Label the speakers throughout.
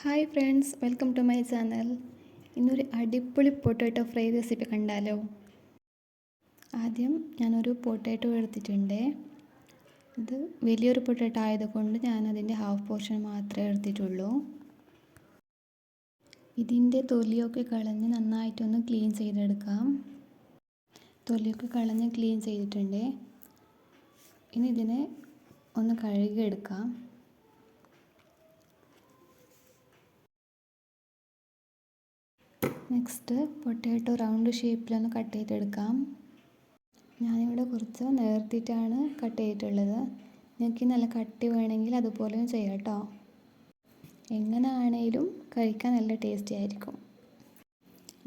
Speaker 1: Hi friends, welcome to my channel. ഇന്നൊരു അടിപൊളി potato fry recipe കണ്ടാലോ. ആദ്യം ഞാനൊരു പൊട്ടാറ്റോ എടുത്തിട്ടുണ്ട്. ഇത് വലിയൊരു പൊട്ടാറ്റോ ആയതുകൊണ്ട് ഞാനതിൻ്റെ ഹാഫ് പോർഷൻ മാത്രമേ എടുത്തിട്ടുള്ളൂ. ഇതിൻ്റെ തൊലിയൊക്കെ കളഞ്ഞ് നന്നായിട്ടൊന്ന് ക്ലീൻ ചെയ്തെടുക്കാം. തൊലിയൊക്കെ കളഞ്ഞ് ക്ലീൻ ചെയ്തിട്ടുണ്ട്. ഇനി ഇതിനെ ഒന്ന് കഴുകിയെടുക്കാം. നെക്സ്റ്റ് പൊട്ടാറ്റോ റൗണ്ട് ഷേപ്പിലൊന്ന് കട്ട് ചെയ്തെടുക്കാം. ഞാനിവിടെ കുറച്ച് നേർത്തിട്ടാണ് കട്ട് ചെയ്തിട്ടുള്ളത്. നിങ്ങൾക്ക് നല്ല കട്ടി വേണമെങ്കിൽ അതുപോലെയും ചെയ്യാം കേട്ടോ. എങ്ങനെ ആണെങ്കിലും കഴിക്കാൻ നല്ല ടേസ്റ്റി ആയിരിക്കും.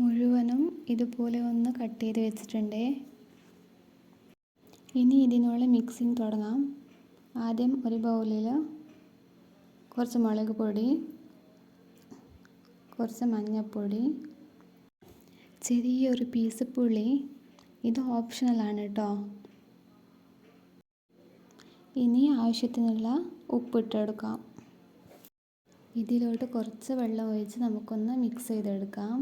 Speaker 1: മുഴുവനും ഇതുപോലെ ഒന്ന് കട്ട് ചെയ്ത് വെച്ചിട്ടുണ്ട്. ഇനി ഇതിനുള്ള മിക്സിങ് തുടങ്ങാം. ആദ്യം ഒരു ബൗളിൽ കുറച്ച് മുളക് പൊടി, കുറച്ച് മഞ്ഞൾപ്പൊടി, ചെറിയൊരു പീസ് പുളി, ഇത് ഓപ്ഷണലാണ് കേട്ടോ. ഇനി ആവശ്യത്തിനുള്ള ഉപ്പിട്ടെടുക്കാം. ഇതിലോട്ട് കുറച്ച് വെള്ളം ഒഴിച്ച് നമുക്കൊന്ന് മിക്സ് ചെയ്തെടുക്കാം.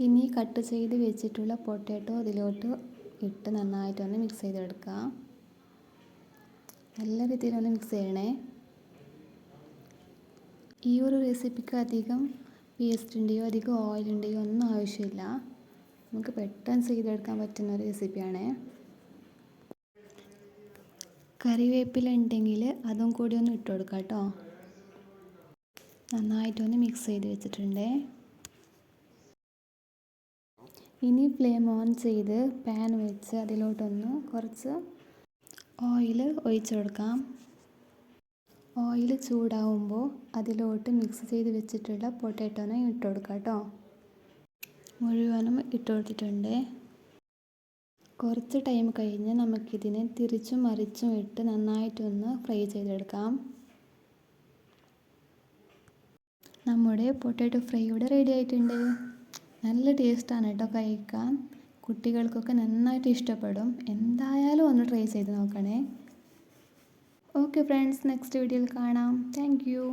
Speaker 1: ഇനി കട്ട് ചെയ്ത് വെച്ചിട്ടുള്ള പൊട്ടാറ്റോ ഇതിലോട്ട് ഇട്ട് നന്നായിട്ടൊന്ന് മിക്സ് ചെയ്തെടുക്കാം. നല്ല രീതിയിലൊന്ന് മിക്സ് ചെയ്യണേ. ഈ ഒരു റെസിപ്പിക്ക് അധികം പേസ്റ്റിൻ്റെയോ അധികം ഓയിലിൻ്റെയോ ഒന്നും ആവശ്യമില്ല. നമുക്ക് പെട്ടെന്ന് ചെയ്തെടുക്കാൻ പറ്റുന്ന ഒരു റെസിപ്പിയാണ്. കറിവേപ്പില ഉണ്ടെങ്കിൽ അതും കൂടി ഒന്ന് ഇട്ട് കൊടുക്കാം കേട്ടോ. നന്നായിട്ടൊന്ന് മിക്സ് ചെയ്ത് വെച്ചിട്ടുണ്ട്. ഇനി ഫ്ലെയിം ഓൺ ചെയ്ത് പാൻ വെച്ച് അതിലോട്ടൊന്ന് കുറച്ച് ഓയിൽ ഒഴിച്ചു കൊടുക്കാം. ഓയിൽ ചൂടാവുമ്പോൾ അതിലോട്ട് മിക്സ് ചെയ്ത് വെച്ചിട്ടുള്ള പൊട്ടാറ്റോനെ ഇട്ട് കൊടുക്കാം കേട്ടോ. മുഴുവനും ഇട്ട് കൊടുത്തിട്ടുണ്ട്. കുറച്ച് ടൈം കഴിഞ്ഞ് നമുക്കിതിനെ തിരിച്ചും മറിച്ചും ഇട്ട് നന്നായിട്ടൊന്ന് ഫ്രൈ ചെയ്തെടുക്കാം. നമ്മുടെ പൊട്ടാറ്റോ ഫ്രൈ ഇവിടെ റെഡി ആയിട്ടുണ്ട്. നല്ല ടേസ്റ്റാണ് കേട്ടോ കഴിക്കാൻ. കുട്ടികൾക്കൊക്കെ നന്നായിട്ട് ഇഷ്ടപ്പെടും. എന്തായാലും ഒന്ന് ട്രൈ ചെയ്ത് നോക്കണേ. ഓക്കെ ഫ്രണ്ട്സ്, നെക്സ്റ്റ് വീഡിയോയിൽ കാണാം. Thank you.